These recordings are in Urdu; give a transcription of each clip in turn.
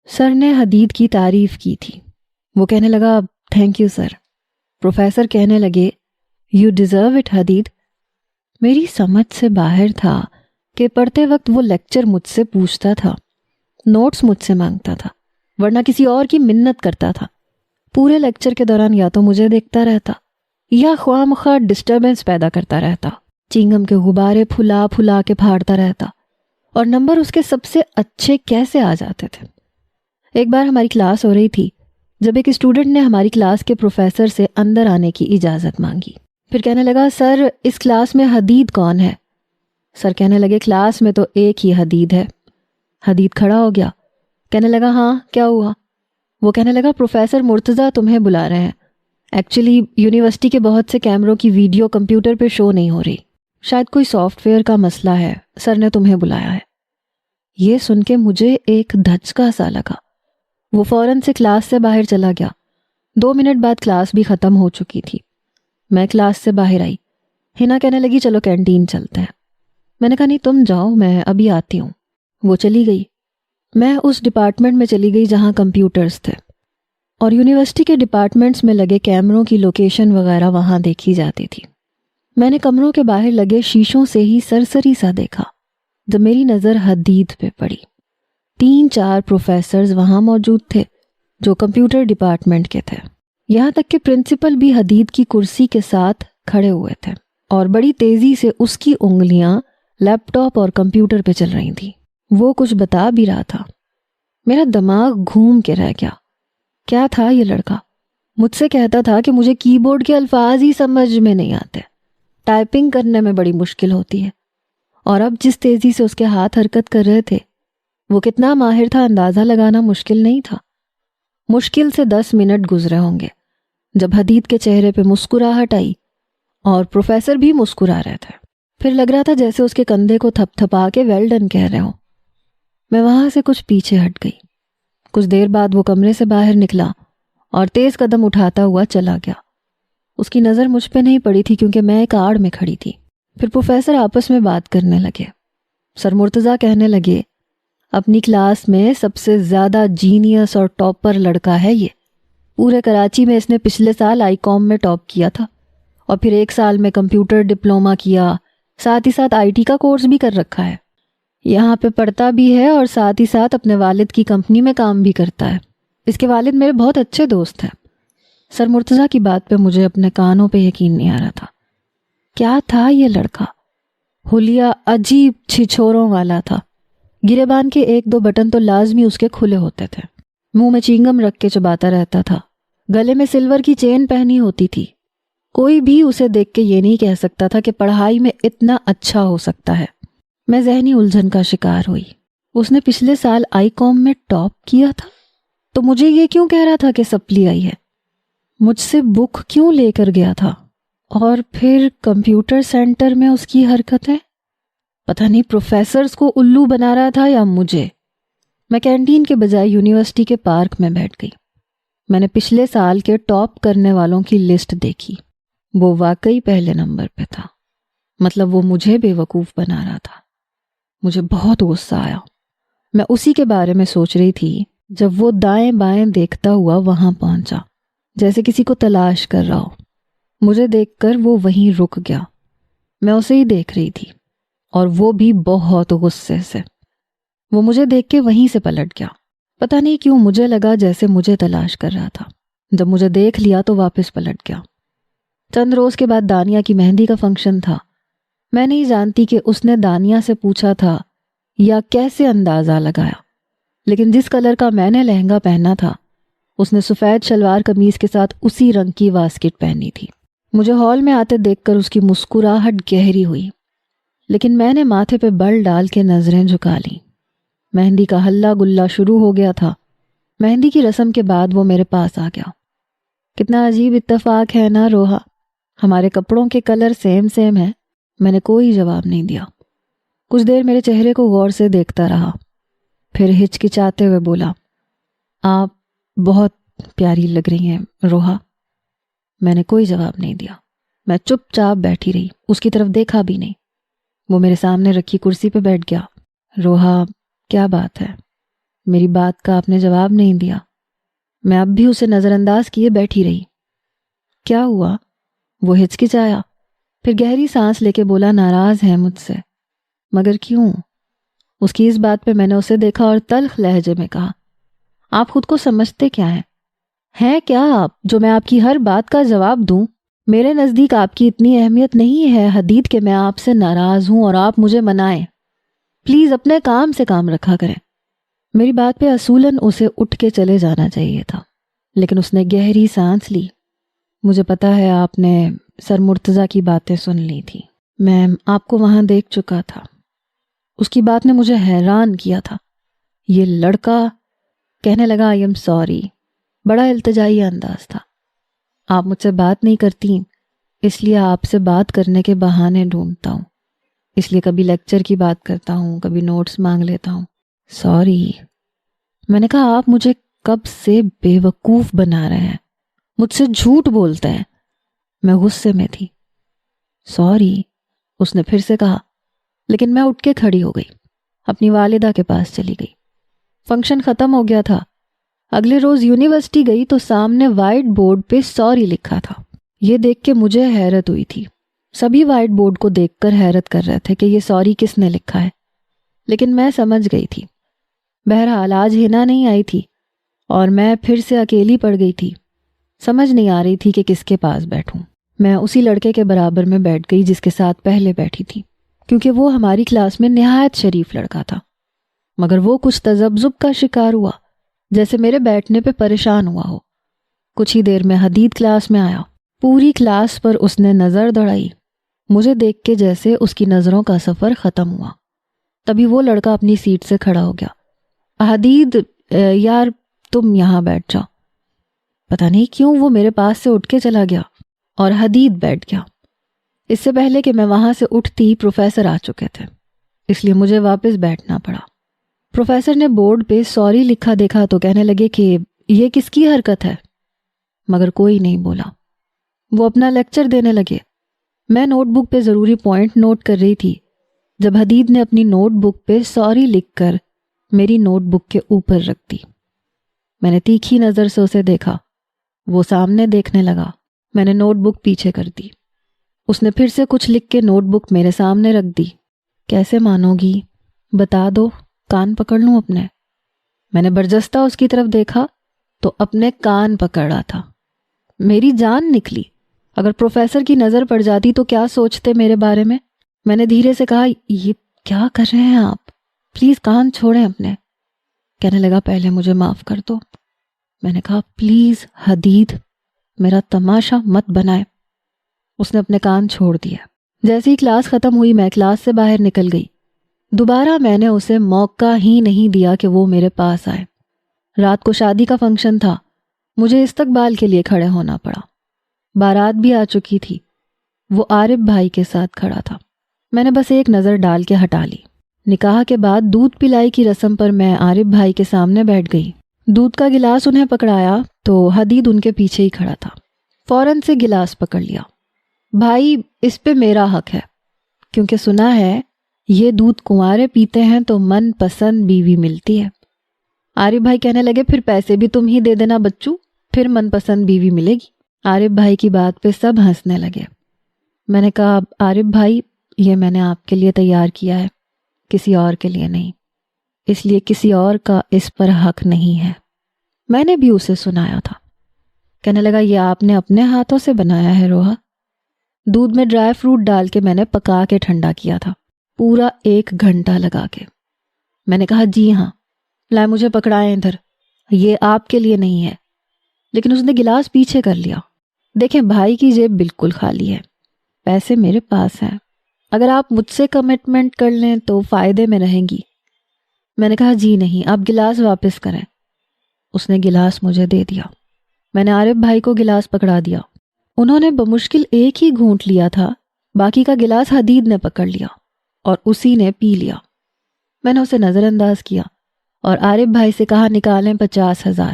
سر نے حدید کی تعریف کی تھی. وہ کہنے لگا تھینک یو سر. پروفیسر کہنے لگے یو ڈیزرو اٹ حدید. میری سمجھ سے باہر تھا کہ پڑھتے وقت وہ لیکچر مجھ سے پوچھتا تھا، نوٹس مجھ سے مانگتا تھا، ورنہ کسی اور کی منت کرتا تھا. پورے لیکچر کے دوران یا تو مجھے دیکھتا رہتا یا خواہ مخواہ ڈسٹربنس پیدا کرتا رہتا، چینگم کے غبارے پھلا پھلا کے پھاڑتا رہتا، اور نمبر اس کے سب سے اچھے کیسے آ جاتے تھے. ایک بار ہماری کلاس ہو رہی تھی جب ایک اسٹوڈنٹ نے ہماری کلاس کے پروفیسر سے اندر آنے کی اجازت مانگی. پھر کہنے لگا سر اس کلاس میں حدید کون ہے؟ سر کہنے لگے کلاس میں تو ایک ہی حدید ہے. حدید کھڑا ہو گیا، کہنے لگا ہاں کیا ہوا؟ وہ کہنے لگا پروفیسر مرتضیٰ تمہیں بلا رہے ہیں. ایکچولی یونیورسٹی کے بہت سے کیمروں کی ویڈیو کمپیوٹر پہ شو نہیں ہو رہی، شاید کوئی سافٹ ویئر کا مسئلہ ہے، سر نے تمہیں بلایا ہے. یہ سن کے مجھے ایک دھچکا سا لگا. وہ فوراً سے کلاس سے باہر چلا گیا. 2 منٹ بعد کلاس بھی ختم ہو چکی تھی. میں کلاس سے باہر آئی. ہنا کہنے لگی چلو کینٹین چلتے ہیں. میں نے کہا نہیں تم جاؤ، میں ابھی آتی ہوں. وہ چلی گئی. میں اس ڈپارٹمنٹ میں چلی گئی جہاں کمپیوٹرز تھے، اور یونیورسٹی کے ڈپارٹمنٹس میں لگے کیمروں کی لوکیشن وغیرہ وہاں دیکھی جاتی تھی. میں نے کمروں کے باہر لگے شیشوں سے ہی سرسری سا دیکھا جب میری نظر حدید پہ پڑی. 3-4 پروفیسرز وہاں موجود تھے جو کمپیوٹر ڈپارٹمنٹ کے تھے. یہاں تک کہ پرنسپل بھی حدید کی کرسی کے ساتھ کھڑے ہوئے تھے، اور بڑی تیزی سے اس کی انگلیاں لیپ ٹاپ اور کمپیوٹر پہ چل رہی تھیں. وہ کچھ بتا بھی رہا تھا. میرا دماغ گھوم کے رہ گیا. کیا تھا یہ لڑکا؟ مجھ سے کہتا تھا کہ مجھے کی بورڈ کے الفاظ ہی سمجھ میں نہیں آتے، ٹائپنگ کرنے میں بڑی مشکل ہوتی ہے. اور اب جس تیزی سے اس کے ہاتھ حرکت کر رہے تھے وہ کتنا ماہر تھا اندازہ لگانا مشکل نہیں تھا. مشکل سے 10 منٹ گزرے ہوں گے جب حدید کے چہرے پہ مسکراہٹ آئی، اور پروفیسر بھی مسکرا رہے تھے. پھر لگ رہا تھا جیسے اس کے کندھے کو تھپ تھپا کے ویل ڈن کہہ رہے ہوں. میں وہاں سے کچھ پیچھے ہٹ گئی. کچھ دیر بعد وہ کمرے سے باہر نکلا اور تیز قدم اٹھاتا ہوا چلا گیا. اس کی نظر مجھ پہ نہیں پڑی تھی کیونکہ میں ایک آڑ میں کھڑی تھی. پھر پروفیسر آپس میں بات کرنے لگے. سر مرتضیٰ کہنے لگے اپنی کلاس میں سب سے زیادہ جینیس اور ٹاپر لڑکا ہے یہ. پورے کراچی میں اس نے پچھلے سال آئی کام میں ٹاپ کیا تھا، اور پھر 1 سال میں کمپیوٹر ڈپلومہ کیا، ساتھ ہی ساتھ آئی ٹی کا کورس بھی کر رکھا ہے. یہاں پہ پڑھتا بھی ہے اور ساتھ ہی ساتھ اپنے والد کی کمپنی میں کام بھی کرتا ہے. اس کے والد میرے بہت اچھے دوست ہیں. سر مرتضیٰ کی بات پہ مجھے اپنے کانوں پہ یقین نہیں آ رہا تھا. کیا تھا یہ لڑکا؟ حلیہ عجیب چھچھوروں والا تھا. گریبان کے 1-2 بٹن تو لازمی اس کے کھلے ہوتے تھے. منہ میں چینگم رکھ کے چباتا رہتا تھا. گلے میں سلور کی چین پہنی ہوتی تھی. کوئی بھی اسے دیکھ کے یہ نہیں کہہ سکتا تھا کہ پڑھائی میں اتنا اچھا ہو سکتا ہے. میں ذہنی الجھن کا شکار ہوئی. اس نے پچھلے سال آئی کام میں ٹاپ کیا تھا تو مجھے یہ کیوں کہہ رہا تھا کہ سپلی آئی ہے؟ مجھ سے بک کیوں لے کر گیا تھا؟ اور پھر کمپیوٹر سینٹر میں اس کی حرکتیں، پتہ نہیں پروفیسرز کو الو بنا رہا تھا یا مجھے. میں کینٹین کے بجائے یونیورسٹی کے پارک میں بیٹھ گئی. میں نے پچھلے سال کے ٹاپ کرنے والوں کی لسٹ دیکھی. وہ واقعی پہلے نمبر پہ تھا. مطلب وہ مجھے بے وقوف بنا رہا تھا. مجھے بہت غصہ آیا. میں اسی کے بارے میں سوچ رہی تھی جب وہ دائیں بائیں دیکھتا ہوا وہاں پہنچا، جیسے کسی کو تلاش کر رہا ہو. مجھے دیکھ کر وہ وہیں رک گیا. میں اسے ہی دیکھ رہی تھی، اور وہ بھی بہت غصے سے. وہ مجھے دیکھ کے وہیں سے پلٹ گیا. پتہ نہیں کیوں مجھے لگا جیسے مجھے تلاش کر رہا تھا. جب مجھے دیکھ لیا تو واپس پلٹ گیا. چند روز کے بعد دانیہ کی مہندی کا فنکشن تھا. میں نہیں جانتی کہ اس نے دانیہ سے پوچھا تھا یا کیسے اندازہ لگایا، لیکن جس کلر کا میں نے لہنگا پہنا تھا اس نے سفید شلوار قمیض کے ساتھ اسی رنگ کی واسکٹ پہنی تھی. مجھے ہال میں آتے دیکھ کر اس کی مسکراہٹ گہری ہوئی، لیکن میں نے ماتھے پہ بل ڈال کے نظریں جھکا لیں. مہندی کا ہلا گلا شروع ہو گیا تھا. مہندی کی رسم کے بعد وہ میرے پاس آ گیا. کتنا عجیب اتفاق ہے نا روحا، ہمارے کپڑوں کے کلر سیم ہیں. میں نے کوئی جواب نہیں دیا. کچھ دیر میرے چہرے کو غور سے دیکھتا رہا، پھر ہچکچاتے ہوئے بولا، آپ بہت پیاری لگ رہی ہیں روحا. میں نے کوئی جواب نہیں دیا. میں چپ چاپ بیٹھی رہی، اس کی طرف دیکھا بھی نہیں. وہ میرے سامنے رکھی کرسی پہ بیٹھ گیا. روحا کیا بات ہے؟ میری بات کا آپ نے جواب نہیں دیا۔ میں اب بھی اسے نظر انداز کیے بیٹھی رہی۔ کیا ہوا؟ وہ ہچکچایا، پھر گہری سانس لے کے بولا ناراض ہے مجھ سے۔ مگر کیوں؟ اس کی اس بات پہ میں نے اسے دیکھا اور تلخ لہجے میں کہا، آپ خود کو سمجھتے کیا ہیں کیا آپ جو میں آپ کی ہر بات کا جواب دوں؟ میرے نزدیک آپ کی اتنی اہمیت نہیں ہے حدید کہ میں آپ سے ناراض ہوں اور آپ مجھے منائیں۔ پلیز اپنے کام سے کام رکھا کریں۔ میری بات پہ اصولاً اسے اٹھ کے چلے جانا چاہیے تھا، لیکن اس نے گہری سانس لی۔ مجھے پتا ہے آپ نے سر مرتضیٰ کی باتیں سن لی تھی، میں آپ کو وہاں دیکھ چکا تھا۔ اس کی بات نے مجھے حیران کیا تھا۔ یہ لڑکا کہنے لگا آئی ایم سوری، بڑا التجائی انداز تھا۔ آپ مجھ سے بات نہیں کرتی، اس لیے آپ سے بات کرنے کے بہانے ڈھونڈتا ہوں، اس لیے کبھی لیکچر کی بات کرتا ہوں، کبھی نوٹس مانگ لیتا ہوں۔ سوری۔ میں نے کہا آپ مجھے کب سے بے وقوف بنا رہے ہیں، مجھ سے جھوٹ بولتے ہیں۔ میں غصے میں تھی۔ سوری، اس نے پھر سے کہا، لیکن میں اٹھ کے کھڑی ہو گئی، اپنی والدہ کے پاس چلی گئی۔ فنکشن ختم ہو گیا تھا۔ اگلے روز یونیورسٹی گئی تو سامنے وائٹ بورڈ پہ سوری لکھا تھا۔ یہ دیکھ کے مجھے حیرت ہوئی تھی۔ سبھی وائٹ بورڈ کو دیکھ کر حیرت کر رہے تھے کہ یہ سوری کس نے لکھا ہے، لیکن میں سمجھ گئی تھی۔ بہرحال آج ہنا نہیں آئی تھی اور میں پھر سے اکیلی پڑ گئی تھی۔ سمجھ نہیں آ رہی تھی کہ کس کے پاس بیٹھوں۔ میں اسی لڑکے کے برابر میں بیٹھ گئی جس کے ساتھ پہلے بیٹھی تھی، کیونکہ وہ ہماری کلاس میں نہایت شریف لڑکا تھا، مگر وہ کچھ تذبذب کا شکار ہوا، جیسے میرے بیٹھنے پہ پریشان ہوا ہو۔ کچھ ہی دیر میں حدید کلاس میں آیا۔ پوری کلاس پر اس نے نظر دوڑائی، مجھے دیکھ کے جیسے اس کی نظروں کا سفر ختم ہوا۔ تبھی وہ لڑکا اپنی سیٹ سے کھڑا ہو گیا۔ حدید یار تم یہاں بیٹھ جاؤ۔ پتہ نہیں کیوں وہ میرے پاس سے اٹھ کے چلا گیا اور حدید بیٹھ گیا۔ اس سے پہلے کہ میں وہاں سے اٹھتی پروفیسر آ چکے تھے، اس لیے مجھے واپس بیٹھنا پڑا۔ پروفیسر نے بورڈ پہ سوری لکھا دیکھا تو کہنے لگے کہ یہ کس کی حرکت ہے، مگر کوئی نہیں بولا۔ وہ اپنا لیکچر دینے لگے۔ میں نوٹ بک پہ ضروری پوائنٹ نوٹ کر رہی تھی جب حدید نے اپنی نوٹ بک پہ سوری لکھ کر میری نوٹ بک کے اوپر رکھ دی۔ میں نے تیکھی نظر سے اسے دیکھا۔ وہ سامنے دیکھنے لگا۔ میں نے نوٹ بک پیچھے کر دی۔ اس نے پھر سے کچھ لکھ کے نوٹ بک میرے سامنے رکھ دی۔ کیسے مانو گی؟ بتا دو، کان پکڑ لوں اپنے؟ میں نے برجستہ اس کی طرف دیکھا تو اپنے کان پکڑا تھا۔ میری جان نکلی۔ اگر پروفیسر کی نظر پڑ جاتی تو کیا سوچتے میرے بارے میں؟ میں نے دھیرے سے کہا، یہ کیا کر رہے ہیں آپ؟ پلیز کان چھوڑیں اپنے۔ کہنے لگا پہلے مجھے معاف کر دو۔ میں نے کہا پلیز حدید میرا تماشا مت بنائے۔ اس نے اپنے کان چھوڑ دیا۔ جیسے ہی کلاس ختم ہوئی میں کلاس سے باہر نکل گئی۔ دوبارہ میں نے اسے موقع ہی نہیں دیا کہ وہ میرے پاس آئے۔ رات کو شادی کا فنکشن تھا، مجھے استقبال کے لیے کھڑے ہونا پڑا۔ بارات بھی آ چکی تھی۔ وہ عارف بھائی کے ساتھ کھڑا تھا۔ میں نے بس ایک نظر ڈال کے ہٹا لی۔ نکاح کے بعد دودھ پلائی کی رسم پر میں عارف بھائی کے سامنے بیٹھ گئی۔ دودھ کا گلاس انہیں پکڑایا تو حدید ان کے پیچھے ہی کھڑا تھا۔ فوراً سے گلاس پکڑ لیا۔ بھائی اس پہ میرا حق ہے، کیونکہ سنا ہے یہ دودھ کنوارے پیتے ہیں تو من پسند بیوی ملتی ہے۔ عارف بھائی کہنے لگے پھر پیسے بھی تم ہی دے دینا بچو، پھر من پسند بیوی ملے گی۔ عارف بھائی کی بات پہ سب ہنسنے لگے۔ میں نے کہا عارف بھائی یہ میں نے آپ کے لیے تیار کیا ہے، کسی اور کے لیے نہیں، اس لیے کسی اور کا اس پر حق نہیں ہے۔ میں نے بھی اسے سنایا تھا۔ کہنے لگا یہ آپ نے اپنے ہاتھوں سے بنایا ہے روحا؟ دودھ میں ڈرائی فروٹ ڈال کے میں نے پکا کے ٹھنڈا کیا تھا، پورا 1 گھنٹہ لگا کے۔ میں نے کہا جی ہاں، لائے مجھے پکڑائیں ادھر، یہ آپ کے لیے نہیں ہے۔ لیکن اس نے گلاس پیچھے کر لیا۔ دیکھیں بھائی کی جیب بالکل خالی ہے، پیسے میرے پاس ہیں، اگر آپ مجھ سے کمٹمنٹ کر لیں تو فائدے میں رہیں گی۔ میں نے کہا جی نہیں، آپ گلاس واپس کریں۔ اس نے گلاس مجھے دے دیا۔ میں نے عارف بھائی کو گلاس پکڑا دیا۔ انہوں نے بمشکل ایک ہی گھونٹ لیا تھا، باقی کا گلاس حدید نے پکڑ لیا اور اسی نے پی لیا۔ میں نے اسے نظر انداز کیا اور عارف بھائی سے کہا نکالیں 50,000۔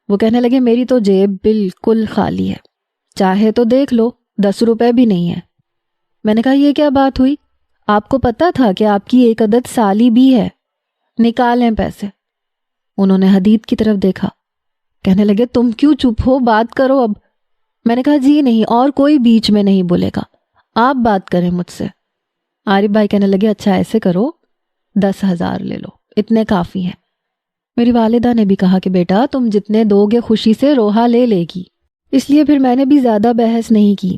وہ کہنے لگے میری تو جیب بالکل خالی ہے، چاہے تو دیکھ لو، 10 روپے بھی نہیں ہے۔ میں نے کہا یہ کیا بات ہوئی؟ آپ کو پتا تھا کہ آپ کی ایک عدد سالی بھی ہے، نکالیں پیسے۔ انہوں نے حدید کی طرف دیکھا، کہنے لگے تم کیوں چپ ہو، بات کرو اب۔ میں نے کہا جی نہیں، اور کوئی بیچ میں نہیں بولے گا، آپ بات کریں مجھ سے۔ عارف بھائی کہنے لگے اچھا ایسے کرو 10,000 لے لو، اتنے کافی ہیں۔ میری والدہ نے بھی کہا کہ بیٹا تم جتنے دو گے خوشی سے روحا لے لے گی، اس لیے پھر میں نے بھی زیادہ بحث نہیں کی۔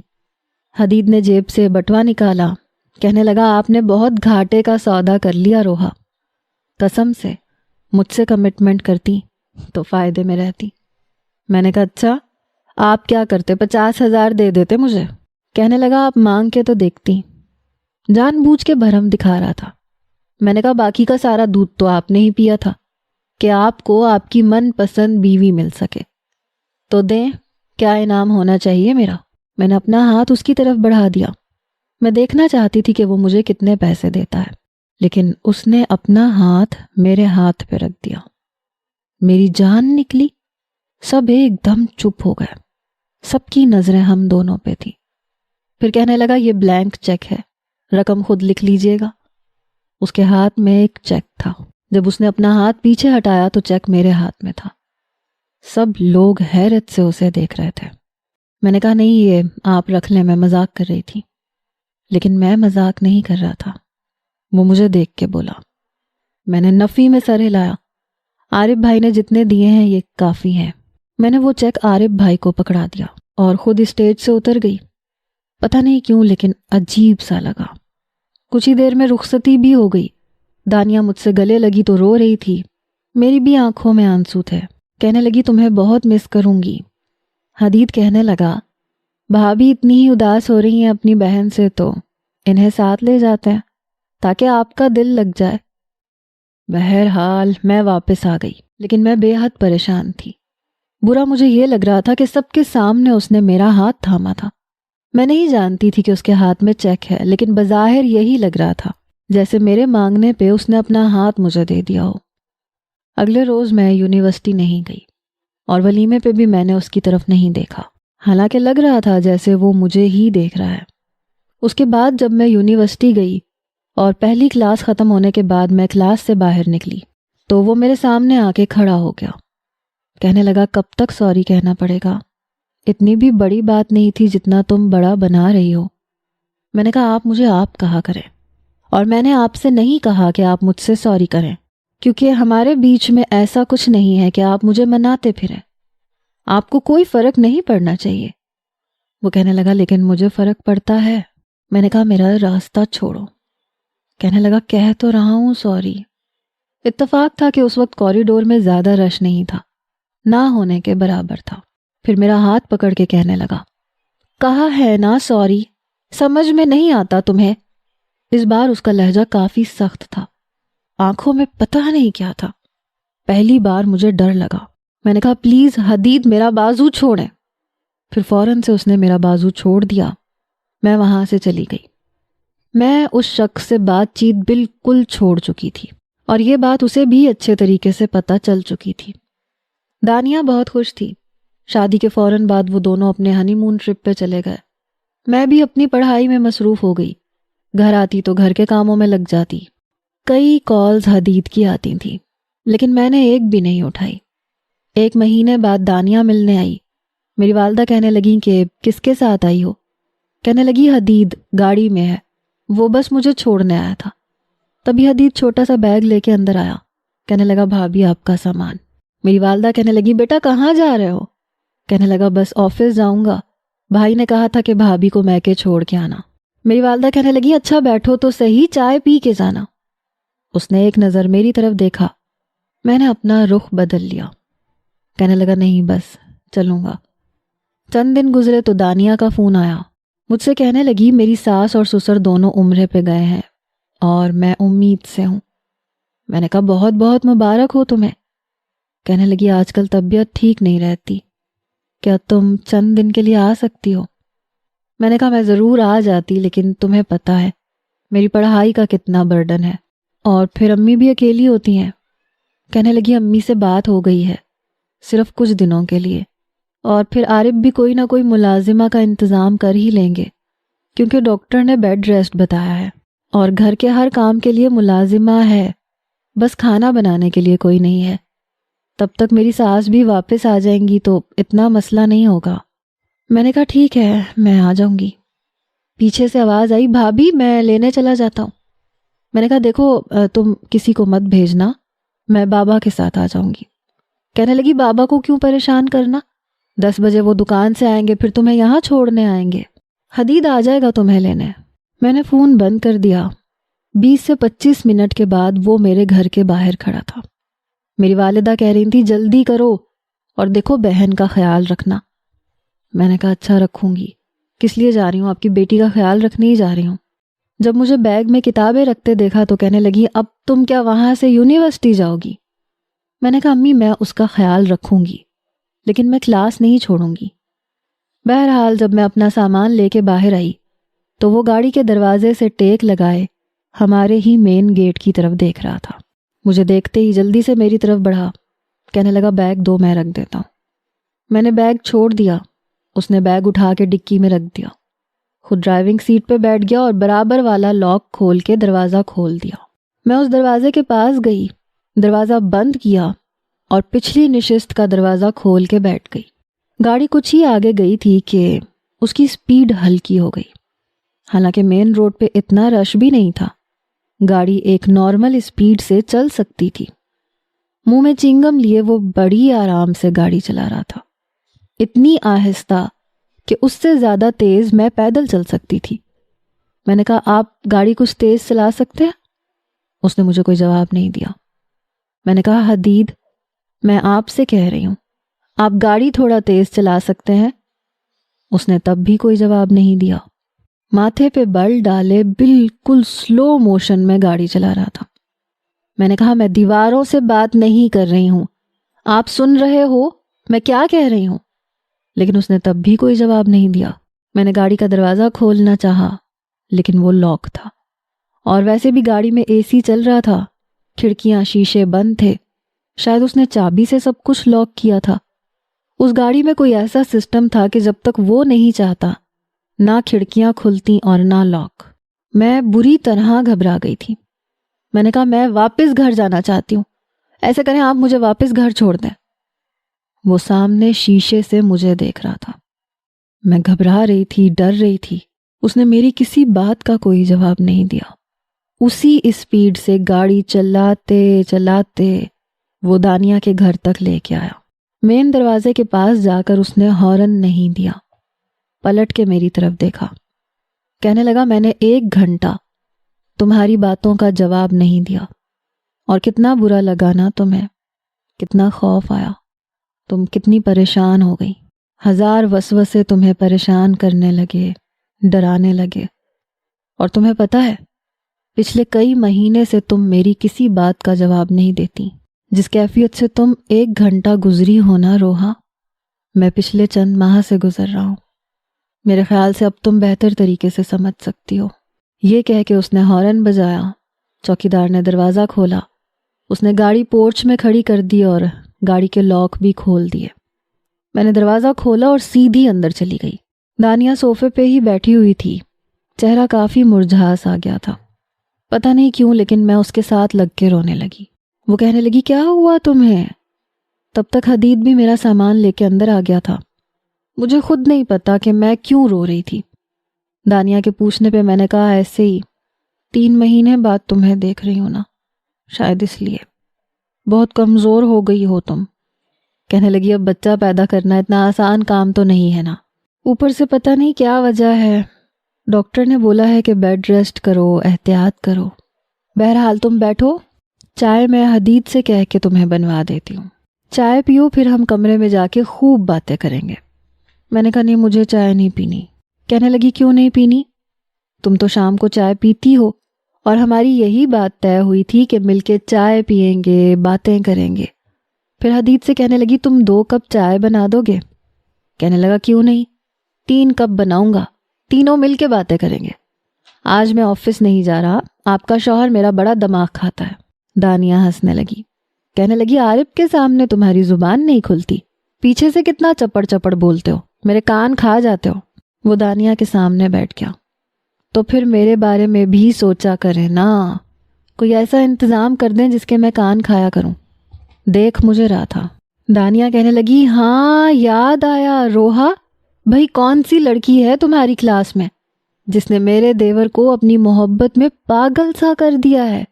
حدید نے جیب سے بٹوا نکالا، کہنے لگا آپ نے بہت گھاٹے کا سودا کر لیا روحا، قسم سے مجھ سے کمٹمنٹ کرتی تو فائدے میں رہتی۔ میں نے کہا اچھا آپ کیا کرتے، 50,000 دے دیتے مجھے۔ کہنے لگا آپ مانگ کے تو دیکھتی۔ جان بوجھ کے بھرم دکھا رہا تھا۔ میں نے کہا باقی کا سارا دودھ تو آپ نے ہی پیا تھا کہ آپ کو آپ کی من پسند بیوی مل سکے، تو دیں، کیا انعام ہونا چاہیے میرا؟ میں نے اپنا ہاتھ اس کی طرف بڑھا دیا۔ میں دیکھنا چاہتی تھی کہ وہ مجھے کتنے پیسے دیتا ہے، لیکن اس نے اپنا ہاتھ میرے ہاتھ پہ رکھ دیا۔ میری جان نکلی، سب ایک دم چپ ہو گئے، سب کی نظریں ہم دونوں پہ تھی۔ پھر کہنے لگا یہ بلینک چیک ہے، رقم خود لکھ لیجئے گا۔ اس کے ہاتھ میں ایک چیک تھا۔ جب اس نے اپنا ہاتھ پیچھے ہٹایا تو چیک میرے ہاتھ میں تھا۔ سب لوگ حیرت سے اسے دیکھ رہے تھے۔ میں نے کہا نہیں یہ آپ رکھ لیں، میں مذاق کر رہی تھی۔ لیکن میں مذاق نہیں کر رہا تھا۔ وہ مجھے دیکھ کے بولا۔ میں نے نفی میں سر ہلایا۔ عارف بھائی نے جتنے دیے ہیں یہ کافی ہیں۔ میں نے وہ چیک عارف بھائی کو پکڑا دیا اور خود اسٹیج سے اتر گئی۔ پتہ نہیں کیوں لیکن عجیب سا لگا۔ کچھ ہی دیر میں رخصتی بھی ہو گئی۔ دانیہ مجھ سے گلے لگی تو رو رہی تھی، میری بھی آنکھوں میں آنسو تھے۔ کہنے لگی تمہیں بہت مس کروں گی۔ حدید کہنے لگا بھابھی اتنی ہی اداس ہو رہی ہیں اپنی بہن سے تو انہیں ساتھ لے جاتے ہیں تاکہ آپ کا دل لگ جائے۔ بہرحال میں واپس آ گئی، لیکن میں بے حد پریشان تھی۔ برا مجھے یہ لگ رہا تھا کہ سب کے سامنے اس نے میرا ہاتھ تھاما تھا۔ میں نہیں جانتی تھی کہ اس کے ہاتھ میں چیک ہے، لیکن بظاہر یہی لگ رہا تھا جیسے میرے مانگنے پہ اس نے اپنا ہاتھ مجھے دے دیا ہو۔ اگلے روز میں یونیورسٹی نہیں گئی اور ولیمے پہ بھی میں نے اس کی طرف نہیں دیکھا، حالانکہ لگ رہا تھا جیسے وہ مجھے ہی دیکھ رہا ہے۔ اس کے بعد جب میں یونیورسٹی گئی اور پہلی کلاس ختم ہونے کے بعد میں کلاس سے باہر نکلی تو وہ میرے سامنے آ کے کھڑا ہو گیا۔ کہنے لگا کب تک سوری کہنا پڑے گا؟ اتنی بھی بڑی بات نہیں تھی جتنا تم بڑا بنا رہی ہو۔ میں نے کہا آپ مجھے آپ کہا کریں، اور میں نے آپ سے نہیں کہا کہ آپ مجھ سے سوری کریں، کیونکہ ہمارے بیچ میں ایسا کچھ نہیں ہے کہ آپ مجھے مناتے پھریں۔ آپ کو کوئی فرق نہیں پڑنا چاہیے۔ وہ کہنے لگا لیکن مجھے فرق پڑتا ہے۔ میں نے کہا میرا راستہ چھوڑو۔ کہنے لگا کہہ تو رہا ہوں سوری۔ اتفاق تھا کہ اس وقت کوریڈور میں زیادہ رش نہیں تھا، نہ ہونے کے برابر تھا۔ پھر میرا ہاتھ پکڑ کے کہنے لگا کہا ہے نا سوری، سمجھ میں نہیں آتا تمہیں؟ اس بار اس کا لہجہ کافی سخت تھا، آنکھوں میں پتہ نہیں کیا تھا۔ پہلی بار مجھے ڈر لگا۔ میں نے کہا پلیز حدید میرا بازو چھوڑیں۔ پھر فوراً سے اس نے میرا بازو چھوڑ دیا۔ میں وہاں سے چلی گئی۔ میں اس شخص سے بات چیت بالکل چھوڑ چکی تھی اور یہ بات اسے بھی اچھے طریقے سے پتہ چل چکی تھی۔ دانیہ بہت خوش تھی۔ شادی کے فوراً بعد وہ دونوں اپنے ہنی مون ٹرپ پہ چلے گئے۔ میں بھی اپنی پڑھائی میں مصروف ہو گئی۔ گھر آتی تو گھر کے کاموں میں لگ جاتی۔ کئی کالز حدید کی آتی تھیں لیکن میں نے ایک بھی نہیں اٹھائی۔ ایک مہینے بعد دانیہ ملنے آئی۔ میری والدہ کہنے لگیں کہ کس کے ساتھ آئی ہو؟ کہنے لگی حدید گاڑی میں ہے، وہ بس مجھے چھوڑنے آیا تھا۔ تبھی حدید چھوٹا سا بیگ لے کے اندر آیا۔ کہنے لگا بھابھی آپ کا سامان۔ میری والدہ کہنے لگی بیٹا کہاں جا رہے ہو؟ کہنے لگا بس آفس جاؤں گا، بھائی نے کہا تھا کہ بھابھی کو میکے چھوڑ کے آنا۔ میری والدہ کہنے لگی اچھا بیٹھو تو صحیح، چائے پی کے جانا۔ اس نے ایک نظر میری طرف دیکھا۔ میں نے اپنا رخ بدل لیا۔ کہنے لگا نہیں بس چلوں گا۔ چند دن گزرے تو دانیہ کا فون آیا۔ مجھ سے کہنے لگی میری ساس اور سسر دونوں عمرے پہ گئے ہیں اور میں امید سے ہوں۔ میں نے کہا بہت بہت مبارک ہو تمہیں۔ کہنے لگی آج کل طبیعت ٹھیک نہیں رہتی، کیا تم چند دن کے لیے آ سکتی ہو؟ میں نے کہا میں ضرور آ جاتی، لیکن تمہیں پتہ ہے میری پڑھائی کا کتنا برڈن ہے، اور پھر امی بھی اکیلی ہوتی ہیں۔ کہنے لگی امی سے بات ہو گئی ہے، صرف کچھ دنوں کے لیے، اور پھر عارف بھی کوئی نہ کوئی ملازمہ کا انتظام کر ہی لیں گے، کیونکہ ڈاکٹر نے بیڈ ریسٹ بتایا ہے، اور گھر کے ہر کام کے لیے ملازمہ ہے، بس کھانا بنانے کے لیے کوئی نہیں ہے۔ تب تک میری ساس بھی واپس آ جائیں گی تو اتنا مسئلہ نہیں ہوگا۔ میں نے کہا ٹھیک ہے، میں آ جاؤں گی۔ پیچھے سے آواز آئی، بھابھی میں لینے چلا جاتا ہوں۔ میں نے کہا دیکھو تم کسی کو مت بھیجنا، میں بابا کے ساتھ آ جاؤں گی۔ کہنے لگی بابا کو کیوں پریشان کرنا، 10 بجے وہ دکان سے آئیں گے، پھر تمہیں یہاں چھوڑنے آئیں گے، حدید آ جائے گا تمہیں لینے۔ میں نے فون بند کر دیا۔ 20 سے 25 منٹ کے بعد وہ میرے گھر کے باہر کھڑا تھا۔ میری والدہ کہہ رہی تھی جلدی کرو اور دیکھو بہن کا خیال رکھنا۔ میں نے کہا اچھا رکھوں گی، کس لیے جا رہی ہوں، آپ کی بیٹی کا خیال رکھنے ہی جا رہی ہوں۔ جب مجھے بیگ میں کتابیں رکھتے دیکھا تو کہنے لگی اب تم کیا وہاں سے یونیورسٹی جاؤ گی؟ میں نے کہا امی میں اس کا خیال رکھوں گی لیکن میں کلاس نہیں چھوڑوں گی۔ بہرحال جب میں اپنا سامان لے کے باہر آئی تو وہ گاڑی کے دروازے سے ٹیک لگائے ہمارے ہی مین گیٹ کی طرف دیکھ رہا تھا۔ مجھے دیکھتے ہی جلدی سے میری طرف بڑھا، کہنے لگا بیگ دو میں رکھ دیتا ہوں۔ میں نے بیگ چھوڑ دیا، اس نے بیگ اٹھا کے ڈکی میں رکھ دیا، خود ڈرائیونگ سیٹ پہ بیٹھ گیا اور برابر والا لاک کھول کے دروازہ کھول دیا۔ میں اس دروازے کے پاس گئی، دروازہ بند کیا اور پچھلی نشست کا دروازہ کھول کے بیٹھ گئی۔ گاڑی کچھ ہی آگے گئی تھی کہ اس کی سپیڈ ہلکی ہو گئی، حالانکہ مین روڈ پہ اتنا رش بھی نہیں تھا، گاڑی ایک نارمل سپیڈ سے چل سکتی تھی۔ منہ میں چنگم لیے وہ بڑی آرام سے گاڑی چلا رہا تھا، اتنی آہستہ کہ اس سے زیادہ تیز میں پیدل چل سکتی تھی۔ میں نے کہا آپ گاڑی کچھ تیز چلا سکتے ہیں؟ اس نے مجھے کوئی جواب نہیں دیا۔ میں نے کہا حدید میں آپ سے کہہ رہی ہوں، آپ گاڑی تھوڑا تیز چلا سکتے ہیں؟ اس نے تب بھی کوئی جواب نہیں دیا، ماتھے پہ بل ڈالے بالکل سلو موشن میں گاڑی چلا رہا تھا۔ میں نے کہا میں دیواروں سے بات نہیں کر رہی ہوں، آپ سن رہے ہو میں کیا کہہ رہی ہوں؟ لیکن اس نے تب بھی کوئی جواب نہیں دیا۔ میں نے گاڑی کا دروازہ کھولنا چاہا لیکن وہ لاک تھا، اور ویسے بھی گاڑی میں اے سی چل رہا تھا، کھڑکیاں شیشے بند تھے، شاید اس نے چابی سے سب کچھ لاک کیا تھا۔ اس گاڑی میں کوئی ایسا سسٹم تھا کہ جب تک وہ نہیں چاہتا نہ کھڑکیاں کھلتی اور نہ لاک۔ میں بری طرح گھبرا گئی تھی۔ میں نے کہا میں واپس گھر جانا چاہتی ہوں، ایسے کریں آپ مجھے واپس گھر چھوڑ دیں۔ وہ سامنے شیشے سے مجھے دیکھ رہا تھا، میں گھبرا رہی تھی، ڈر رہی تھی۔ اس نے میری کسی بات کا کوئی جواب نہیں دیا۔ اسی اسپیڈ سے گاڑی چلاتے چلاتے وہ دانیہ کے گھر تک لے کے آیا۔ مین دروازے کے پاس جا کر اس نے ہارن نہیں دیا، پلٹ کے میری طرف دیکھا، کہنے لگا میں نے 1 گھنٹہ تمہاری باتوں کا جواب نہیں دیا، اور کتنا برا لگا نا تمہیں، کتنا خوف آیا، تم کتنی پریشان ہو گئی، 1000 وسوسے تمہیں پریشان کرنے لگے، ڈرانے لگے۔ اور تمہیں پتہ ہے پچھلے کئی مہینے سے تم میری کسی بات کا جواب نہیں دیتی، جس کیفیت سے تم 1 گھنٹہ گزری ہونا روحا، میں پچھلے چند ماہ سے گزر رہا ہوں۔ میرے خیال سے اب تم بہتر طریقے سے سمجھ سکتی ہو۔ یہ کہہ کے اس نے ہارن بجایا، چوکیدار نے دروازہ کھولا، اس نے گاڑی پورچ میں کھڑی کر دی اور گاڑی کے لاک بھی کھول دیے۔ میں نے دروازہ کھولا اور سیدھی اندر چلی گئی۔ دانیہ صوفے پہ ہی بیٹھی ہوئی تھی، چہرہ کافی مرجھا سا گیا تھا، پتہ نہیں کیوں لیکن میں اس کے ساتھ لگ کے رونے لگی۔ وہ کہنے لگی کیا ہوا تمہیں؟ تب تک حدید بھی میرا سامان لے کے اندر آ گیا تھا۔ مجھے خود نہیں پتا کہ میں کیوں رو رہی تھی۔ دانیہ کے پوچھنے پہ میں نے کہا ایسے ہی، 3 مہینے بعد تمہیں دیکھ رہی ہوں نا، شاید اس لیے، بہت کمزور ہو گئی ہو تم۔ کہنے لگی اب بچہ پیدا کرنا اتنا آسان کام تو نہیں ہے نا، اوپر سے پتہ نہیں کیا وجہ ہے، ڈاکٹر نے بولا ہے کہ بیڈ ریسٹ کرو، احتیاط کرو۔ بہرحال تم بیٹھو، چائے میں حدید سے کہہ کے تمہیں بنوا دیتی ہوں، چائے پیو، پھر ہم کمرے میں جا کے خوب باتیں کریں گے۔ میں نے کہا نہیں مجھے چائے نہیں پینی۔ کہنے لگی کیوں نہیں پینی؟ تم تو شام کو چائے پیتی ہو، اور ہماری یہی بات طے ہوئی تھی کہ مل کے چائے پئیں گے، باتیں کریں گے۔ پھر حدید سے کہنے لگی تم 2 کپ چائے بنا دو گے؟ کہنے لگا کیوں نہیں، 3 کپ بناؤں گا، تینوں مل کے باتیں کریں گے۔ آج میں آفس نہیں جا رہا، آپ کا شوہر میرا بڑا دماغ کھاتا ہے۔ دانیہ ہنسنے لگی، کہنے لگی عارف کے سامنے تمہاری زبان نہیں کھلتی، پیچھے سے کتنا چپڑ چپڑ بولتے ہو، میرے کان کھا جاتے ہو۔ وہ دانیہ کے سامنے بیٹھ گیا۔ تو پھر میرے بارے میں بھی سوچا کریں نا، کوئی ایسا انتظام کر دیں جس کے میں کان کھایا کروں۔ دیکھ مجھے رہا تھا۔ دانیہ کہنے لگی ہاں یاد آیا روحا، بھائی کون سی لڑکی ہے تمہاری کلاس میں جس نے میرے دیور کو اپنی محبت میں پاگل سا کر دیا ہے؟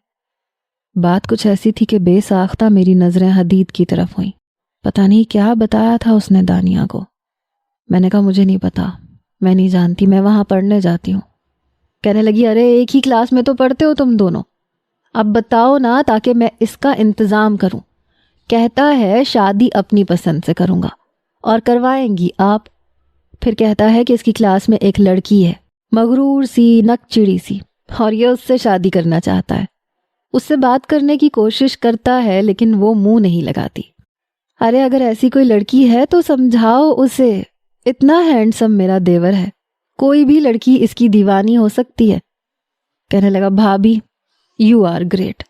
بات کچھ ایسی تھی کہ بے ساختہ میری نظریں حدید کی طرف ہوئیں۔ پتہ نہیں کیا بتایا تھا اس نے دانیہ کو۔ میں نے کہا مجھے نہیں پتا، میں نہیں جانتی، میں وہاں پڑھنے جاتی ہوں۔ کہنے لگی ارے ایک ہی کلاس میں تو پڑھتے ہو تم دونوں، اب بتاؤ نا تاکہ میں اس کا انتظام کروں۔ کہتا ہے شادی اپنی پسند سے کروں گا اور کروائیں گی آپ، پھر کہتا ہے کہ اس کی کلاس میں ایک لڑکی ہے مغرور سی نک چڑی سی اور یہ اس سے شادی کرنا چاہتا ہے۔ اس سے بات کرنے کی کوشش کرتا ہے لیکن وہ منہ نہیں لگاتی۔ ارے اگر ایسی کوئی لڑکی ہے تو سمجھاؤ اسے، اتنا ہینڈسم میرا دیور ہے، کوئی بھی لڑکی اس کی دیوانی ہو سکتی ہے۔ کہنے لگا بھابھی یو آر گریٹ،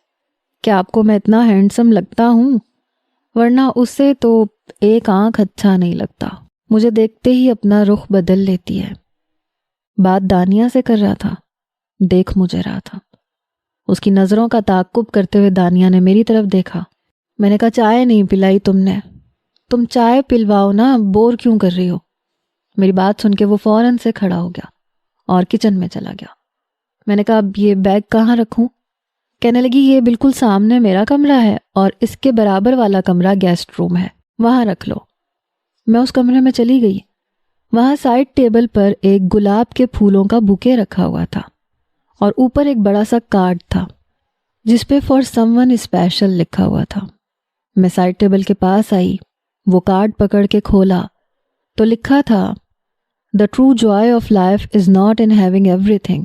کیا آپ کو میں اتنا ہینڈسم لگتا ہوں؟ ورنہ اسے تو ایک آنکھ اچھا نہیں لگتا، مجھے دیکھتے ہی اپنا رخ بدل لیتی ہے۔ بات دانیہ سے کر رہا تھا، دیکھ مجھے رہا تھا۔ اس کی نظروں کا تعاقب کرتے ہوئے دانیہ نے میری طرف دیکھا۔ میں نے کہا چائے نہیں پلائی تم نے؟ تم چائے پلواؤ نا، بور کیوں کر رہی ہو؟ میری بات سن کے وہ فوراً سے کھڑا ہو گیا اور کچن میں چلا گیا۔ میں نے کہا اب یہ بیگ کہاں رکھوں؟ کہنے لگی یہ بالکل سامنے میرا کمرہ ہے اور اس کے برابر والا کمرہ گیسٹ روم ہے، وہاں رکھ لو۔ میں اس کمرے میں چلی گئی۔ وہاں سائڈ ٹیبل پر ایک گلاب کے پھولوں کا بوکے رکھا ہوا تھا اور اوپر ایک بڑا سا کارڈ تھا جس پہ فار سم ون اسپیشل لکھا ہوا تھا۔ میں سائڈ ٹیبل کے پاس آئی، وہ کارڈ پکڑ کے کھولا تو لکھا تھا The true joy of life is not in having everything,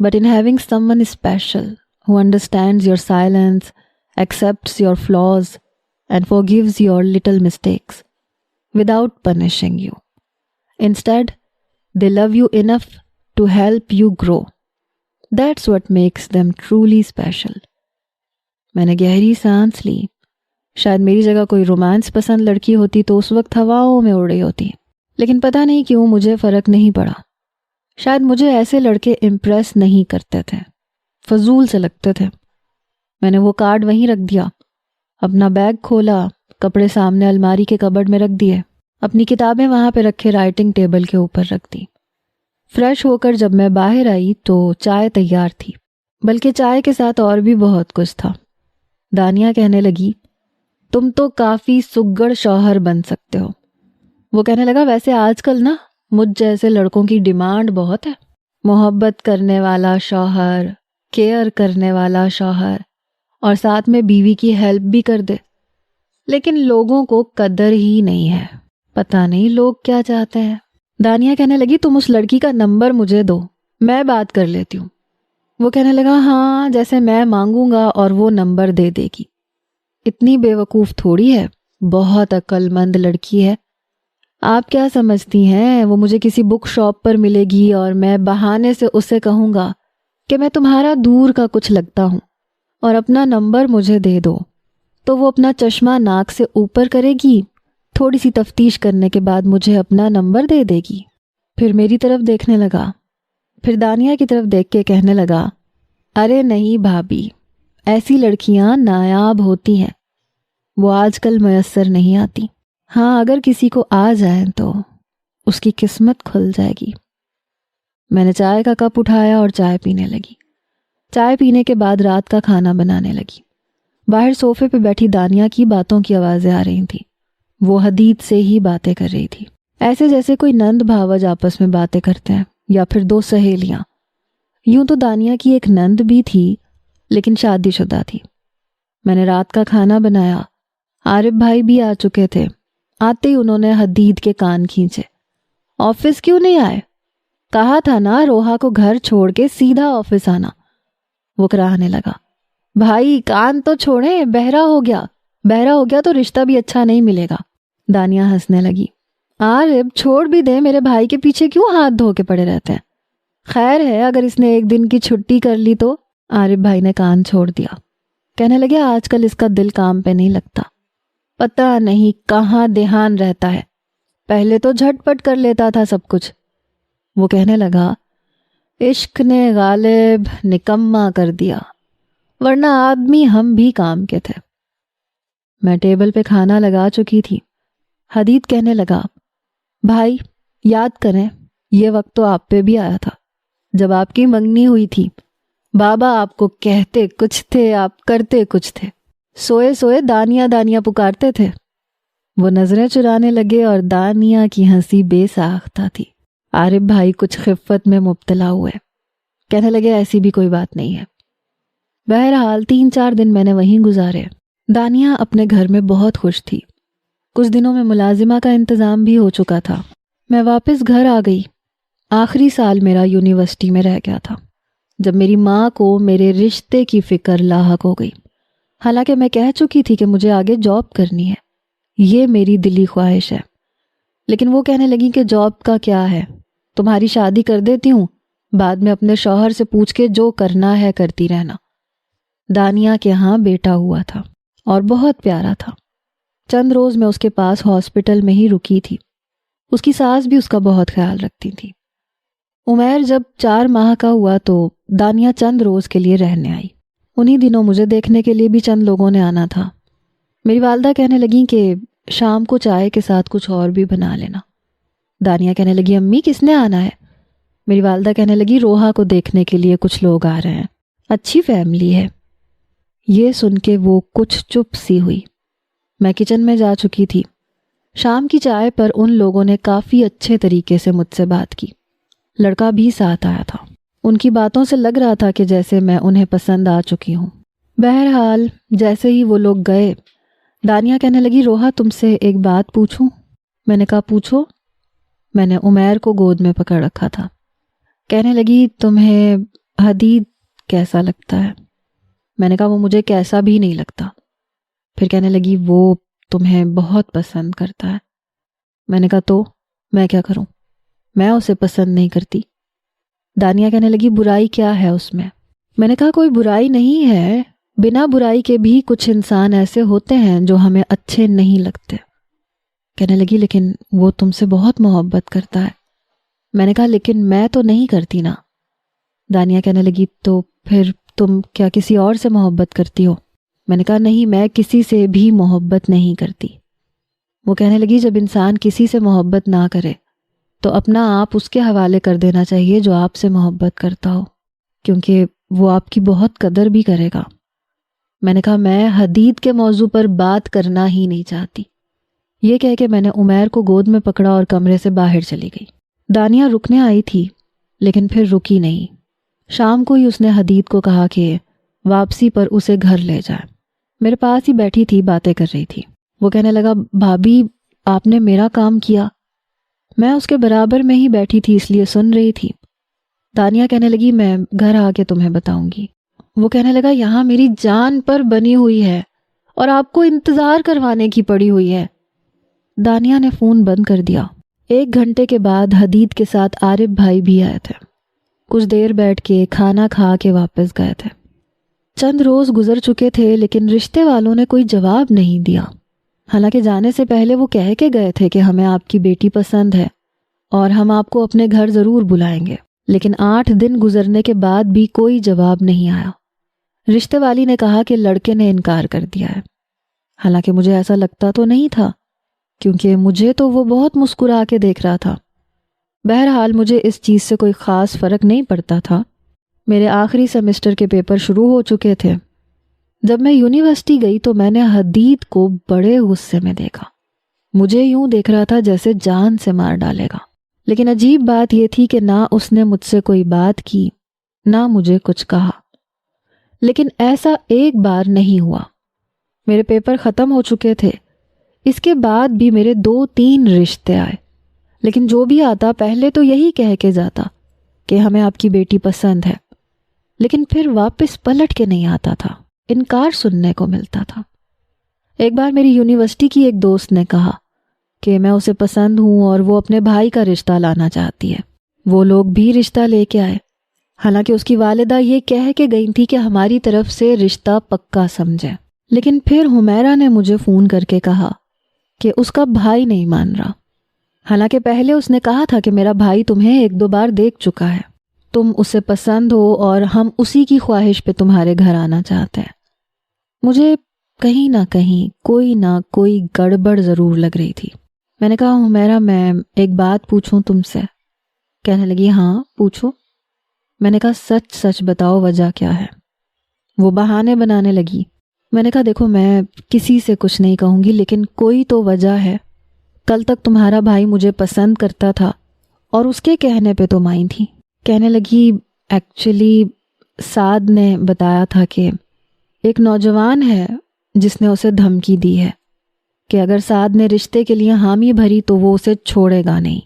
but in having someone special who understands your silence, accepts your flaws, and forgives your little mistakes without punishing you. Instead, they love you enough to help you grow. That's what makes them truly special. میں نے گہری سانس لی۔ شاید میری جگہ کوئی رومانس پسند لڑکی ہوتی تو اس وقت ہواؤں میں اڑ رہی ہوتی، لیکن پتہ نہیں کیوں مجھے فرق نہیں پڑا۔ شاید مجھے ایسے لڑکے امپریس نہیں کرتے تھے، فضول سے لگتے تھے۔ میں نے وہ کارڈ وہیں رکھ دیا، اپنا بیگ کھولا، کپڑے سامنے الماری کے کبرڈ میں رکھ دیے، اپنی کتابیں وہاں پہ رکھے رائٹنگ ٹیبل کے اوپر رکھ دی۔ فریش ہو کر جب میں باہر آئی تو چائے تیار تھی، بلکہ چائے کے ساتھ اور بھی بہت کچھ تھا۔ دانیہ کہنے لگی تم تو کافی سگڑ شوہر بن سکتے ہو۔ وہ کہنے لگا ویسے آج کل نا مجھ جیسے لڑکوں کی ڈیمانڈ بہت ہے، محبت کرنے والا شوہر، کیئر کرنے والا شوہر، اور ساتھ میں بیوی کی ہیلپ بھی کر دے۔ لیکن لوگوں کو قدر ہی نہیں ہے، پتہ نہیں لوگ کیا چاہتے ہیں۔ دانیہ کہنے لگی تم اس لڑکی کا نمبر مجھے دو، میں بات کر لیتی ہوں۔ وہ کہنے لگا ہاں جیسے میں مانگوں گا اور وہ نمبر دے دے گی۔ اتنی بے وقوف تھوڑی ہے، بہت عقل مند لڑکی ہے۔ آپ کیا سمجھتی ہیں وہ مجھے کسی بک شاپ پر ملے گی اور میں بہانے سے اسے کہوں گا کہ میں تمہارا دور کا کچھ لگتا ہوں اور اپنا نمبر مجھے دے دو، تو وہ اپنا چشمہ ناک سے اوپر کرے گی، تھوڑی سی تفتیش کرنے کے بعد مجھے اپنا نمبر دے دے گی۔ پھر میری طرف دیکھنے لگا، پھر دانیہ کی طرف دیکھ کے کہنے لگا ارے نہیں بھابھی، ایسی لڑکیاں نایاب ہوتی ہیں، وہ آج کل میسر نہیں آتی۔ ہاں اگر کسی کو آ جائیں تو اس کی قسمت کھل جائے گی۔ میں نے چائے کا کپ اٹھایا اور چائے پینے لگی۔ چائے پینے کے بعد رات کا کھانا بنانے لگی۔ باہر صوفے پہ بیٹھی دانیہ کی باتوں کی آوازیں آ رہی تھیں، وہ حدید سے ہی باتیں کر رہی تھی، ایسے جیسے کوئی نند بھاوج آپس میں باتیں کرتے ہیں یا پھر دو سہیلیاں۔ یوں تو دانیہ کی ایک نند بھی تھی لیکن شادی شدہ تھی۔ میں نے رات کا کھانا بنایا، عارف بھائی بھی آ چکے تھے۔ آتے ہی انہوں نے حدید کے کان کھینچے، آفس کیوں نہیں آئے؟ کہا تھا نا روحا کو گھر چھوڑ کے سیدھا آفس آنا۔ وہ کراہنے لگا، بھائی کان تو چھوڑیں، بہرا ہو گیا تو رشتہ بھی اچھا نہیں ملے گا۔ دانیہ ہنسنے لگی، عارف چھوڑ بھی دے، میرے بھائی کے پیچھے کیوں ہاتھ دھو کے پڑے رہتے ہیں؟ خیر ہے اگر اس نے ایک دن کی چھٹی کر لی تو۔ عارف بھائی نے کان چھوڑ دیا، کہنے لگے آج کل اس کا دل کام پہ نہیں لگتا، پتہ نہیں کہاں دھیان رہتا ہے، پہلے تو جھٹ پٹ کر لیتا تھا سب کچھ۔ وہ کہنے لگا عشق نے غالب نکما کر دیا، ورنہ آدمی ہم بھی کام کے تھے۔ میں ٹیبل پہ کھانا لگا چکی تھی۔ حدید کہنے لگا، بھائی یاد کریں، یہ وقت تو آپ پہ بھی آیا تھا جب آپ کی منگنی ہوئی تھی۔ بابا آپ کو کہتے کچھ تھے، آپ کرتے کچھ تھے، سوئے سوئے دانیہ دانیہ پکارتے تھے۔ وہ نظریں چرانے لگے اور دانیہ کی ہنسی بے ساختہ تھی۔ عارف بھائی کچھ خفت میں مبتلا ہوئے، کہنے لگے ایسی بھی کوئی بات نہیں ہے۔ بہرحال 3-4 دن میں نے وہیں گزارے۔ دانیہ اپنے گھر میں بہت خوش تھی۔ کچھ دنوں میں ملازمہ کا انتظام بھی ہو چکا تھا۔ میں واپس گھر آ گئی۔ آخری سال میرا یونیورسٹی میں رہ گیا تھا جب میری ماں کو میرے رشتے کی فکر لاحق ہو گئی۔ حالانکہ میں کہہ چکی تھی کہ مجھے آگے جاب کرنی ہے، یہ میری دلی خواہش ہے، لیکن وہ کہنے لگی کہ جاب کا کیا ہے، تمہاری شادی کر دیتی ہوں، بعد میں اپنے شوہر سے پوچھ کے جو کرنا ہے کرتی رہنا۔ دانیہ کے ہاں بیٹا ہوا تھا اور بہت پیارا تھا۔ چند روز میں اس کے پاس ہاسپٹل میں ہی رکی تھی۔ اس کی ساس بھی اس کا بہت خیال رکھتی تھی۔ عمیر جب 4 ماہ کا ہوا تو دانیہ چند روز کے لیے رہنے آئی۔ انہی دنوں مجھے دیکھنے کے لیے بھی چند لوگوں نے آنا تھا۔ میری والدہ کہنے لگیں کہ شام کو چائے کے ساتھ کچھ اور بھی بنا لینا۔ دانیہ کہنے لگی، امی کس نے آنا ہے؟ میری والدہ کہنے لگی، روحا کو دیکھنے کے لیے کچھ لوگ آ رہے ہیں، اچھی فیملی ہے۔ یہ سن کے وہ کچھ چپ سی ہوئی۔ میں کچن میں جا چکی تھی۔ شام کی چائے پر ان لوگوں نے کافی اچھے طریقے سے مجھ سے بات کی۔ لڑکا بھی ساتھ آیا تھا۔ ان کی باتوں سے لگ رہا تھا کہ جیسے میں انہیں پسند آ چکی ہوں۔ بہرحال جیسے ہی وہ لوگ گئے، دانیہ کہنے لگی، روحا تم سے ایک بات پوچھوں؟ میں نے کہا پوچھو۔ میں نے عمیر کو گود میں پکڑ رکھا تھا۔ کہنے لگی، تمہیں حدید کیسا لگتا ہے؟ میں نے کہا وہ مجھے کیسا بھی نہیں لگتا۔ پھر کہنے لگی، وہ تمہیں بہت پسند کرتا ہے۔ میں نے کہا تو میں کیا کروں؟ میں اسے پسند نہیں کرتی۔ دانیہ کہنے لگی، برائی کیا ہے اس میں؟ میں نے کہا کوئی برائی نہیں ہے، بنا برائی کے بھی کچھ انسان ایسے ہوتے ہیں جو ہمیں اچھے نہیں لگتے۔ کہنے لگی، لیکن وہ تم سے بہت محبت کرتا ہے۔ میں نے کہا لیکن میں تو نہیں کرتی نا۔ دانیہ کہنے لگی، تو پھر تم کیا کسی اور سے محبت کرتی ہو؟ میں نے کہا نہیں، میں کسی سے بھی محبت نہیں کرتی۔ وہ کہنے لگی، جب انسان کسی سے محبت نہ کرے تو اپنا آپ اس کے حوالے کر دینا چاہیے جو آپ سے محبت کرتا ہو، کیونکہ وہ آپ کی بہت قدر بھی کرے گا۔ میں نے کہا میں حدید کے موضوع پر بات کرنا ہی نہیں چاہتی۔ یہ کہہ کے میں نے عمیر کو گود میں پکڑا اور کمرے سے باہر چلی گئی۔ دانیہ رکنے آئی تھی لیکن پھر رکی نہیں۔ شام کو ہی اس نے حدید کو کہا کہ واپسی پر اسے گھر لے جائے۔ میرے پاس ہی بیٹھی تھی، باتیں کر رہی تھی۔ وہ کہنے لگا، بھابی آپ نے میرا کام کیا؟ میں اس کے برابر میں ہی بیٹھی تھی اس لیے سن رہی تھی۔ دانیہ کہنے لگی، میں گھر آ کے تمہیں بتاؤں گی۔ وہ کہنے لگا، یہاں میری جان پر بنی ہوئی ہے اور آپ کو انتظار کروانے کی پڑی ہوئی ہے۔ دانیہ نے فون بند کر دیا۔ 1 گھنٹے کے بعد حدید کے ساتھ عارف بھائی بھی آئے تھے۔ کچھ دیر بیٹھ کے کھانا کھا کے واپس گئے تھے۔ چند روز گزر چکے تھے لیکن رشتے والوں نے کوئی جواب نہیں دیا۔ حالانکہ جانے سے پہلے وہ کہہ کے گئے تھے کہ ہمیں آپ کی بیٹی پسند ہے اور ہم آپ کو اپنے گھر ضرور بلائیں گے، لیکن 8 دن گزرنے کے بعد بھی کوئی جواب نہیں آیا۔ رشتے والی نے کہا کہ لڑکے نے انکار کر دیا ہے۔ حالانکہ مجھے ایسا لگتا تو نہیں تھا کیونکہ مجھے تو وہ بہت مسکرا کے دیکھ رہا تھا۔ بہرحال مجھے اس چیز سے کوئی خاص فرق نہیں پڑتا تھا۔ میرے آخری سیمسٹر کے پیپر شروع ہو چکے تھے۔ جب میں یونیورسٹی گئی تو میں نے حدید کو بڑے غصے میں دیکھا۔ مجھے یوں دیکھ رہا تھا جیسے جان سے مار ڈالے گا۔ لیکن عجیب بات یہ تھی کہ نہ اس نے مجھ سے کوئی بات کی، نہ مجھے کچھ کہا۔ لیکن ایسا ایک بار نہیں ہوا۔ میرے پیپر ختم ہو چکے تھے۔ اس کے بعد بھی میرے 2-3 رشتے آئے، لیکن جو بھی آتا پہلے تو یہی کہہ کے جاتا کہ ہمیں آپ کی بیٹی پسند ہے، لیکن پھر واپس پلٹ کے نہیں آتا تھا، انکار سننے کو ملتا تھا۔ ایک بار میری یونیورسٹی کی ایک دوست نے کہا کہ میں اسے پسند ہوں اور وہ اپنے بھائی کا رشتہ لانا چاہتی ہے۔ وہ لوگ بھی رشتہ لے کے آئے، حالانکہ اس کی والدہ یہ کہہ کے گئی تھی کہ ہماری طرف سے رشتہ پکا سمجھیں۔ لیکن پھر حمیرہ نے مجھے فون کر کے کہا کہ اس کا بھائی نہیں مان رہا، حالانکہ پہلے اس نے کہا تھا کہ میرا بھائی تمہیں 1-2 بار دیکھ چکا ہے، تم اسے پسند ہو اور ہم اسی کی خواہش پہ تمہارے گھر آنا چاہتے ہیں۔ مجھے کہیں نہ کوئی گڑبڑ ضرور لگ رہی تھی۔ میں نے کہا حمیرہ میں ایک بات پوچھوں تم سے؟ کہنے لگی ہاں پوچھو۔ میں نے کہا سچ سچ بتاؤ وجہ کیا ہے؟ وہ بہانے بنانے لگی۔ میں نے کہا دیکھو میں کسی سے کچھ نہیں کہوں گی، لیکن کوئی تو وجہ ہے۔ کل تک تمہارا بھائی مجھے پسند کرتا تھا اور اس کے کہنے پہ تم آئی تھی۔ کہنے لگی ایکچولی سعد نے بتایا تھا کہ ایک نوجوان ہے جس نے اسے دھمکی دی ہے کہ اگر سعد نے رشتے کے لیے حامی بھری تو وہ اسے چھوڑے گا نہیں۔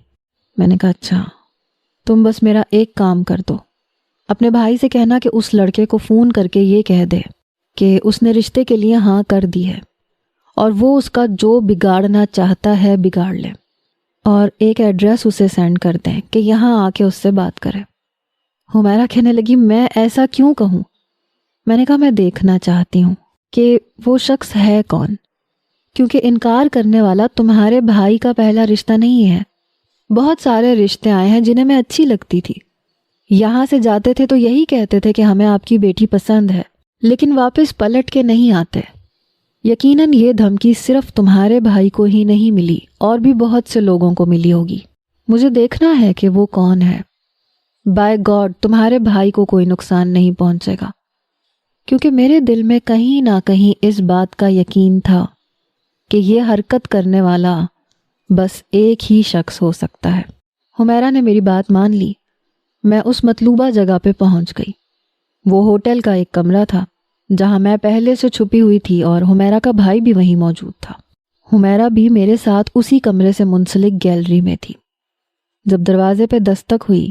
میں نے کہا اچھا، تم بس میرا ایک کام کر دو، اپنے بھائی سے کہنا کہ اس لڑکے کو فون کر کے یہ کہہ دے کہ اس نے رشتے کے لیے ہاں کر دی ہے اور وہ اس کا جو بگاڑنا چاہتا ہے بگاڑ لے، اور ایک ایڈریس اسے سینڈ کر دیں کہ یہاں آ کے اس سے بات کرے۔ حمیرہ کہنے لگی میں ایسا کیوں کہوں؟ میں نے کہا میں دیکھنا چاہتی ہوں کہ وہ شخص ہے کون، کیونکہ انکار کرنے والا تمہارے بھائی کا پہلا رشتہ نہیں ہے۔ بہت سارے رشتے آئے ہیں جنہیں میں اچھی لگتی تھی، یہاں سے جاتے تھے تو یہی کہتے تھے کہ ہمیں آپ کی بیٹی پسند ہے، لیکن واپس پلٹ کے نہیں آتے۔ یقیناً یہ دھمکی صرف تمہارے بھائی کو ہی نہیں ملی، اور بھی بہت سے لوگوں کو ملی ہوگی۔ مجھے دیکھنا ہے کہ وہ کون ہے۔ بائی گاڈ تمہارے بھائی کو کوئی نقصان نہیں پہنچے گا، کیونکہ میرے دل میں کہیں نہ کہیں اس بات کا یقین تھا کہ یہ حرکت کرنے والا بس ایک ہی شخص ہو سکتا ہے۔ حمیرہ نے میری بات مان لی۔ میں اس مطلوبہ جگہ پہ پہنچ گئی۔ وہ ہوٹل کا ایک کمرہ تھا جہاں میں پہلے سے چھپی ہوئی تھی، اور حمیرہ کا بھائی بھی وہیں موجود تھا۔ حمیرہ بھی میرے ساتھ اسی کمرے سے منسلک گیلری میں تھی۔ جب دروازے پہ دستک ہوئی،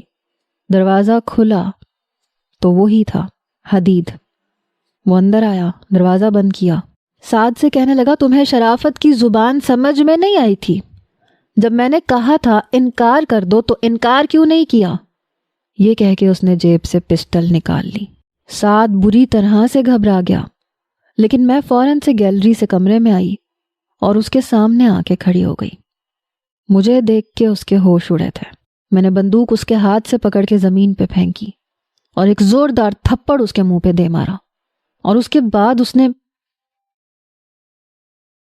دروازہ کھلا تو وہی تھا، حدید۔ وہ اندر آیا، دروازہ بند کیا، سعد سے کہنے لگا تمہیں شرافت کی زبان سمجھ میں نہیں آئی تھی؟ جب میں نے کہا تھا انکار کر دو تو انکار کیوں نہیں کیا؟ یہ کہہ کے اس نے جیب سے پسٹل نکال لی۔ سعد بری طرح سے گھبرا گیا، لیکن میں فوراً سے گیلری سے کمرے میں آئی اور اس کے سامنے آ کے کھڑی ہو گئی۔ مجھے دیکھ کے اس کے ہوش اڑے تھے۔ میں نے بندوق اس کے ہاتھ سے پکڑ کے زمین پہ پھینکی اور ایک زوردار تھپڑ اس کے منہ پہ دے مارا، اور اس کے بعد اس نے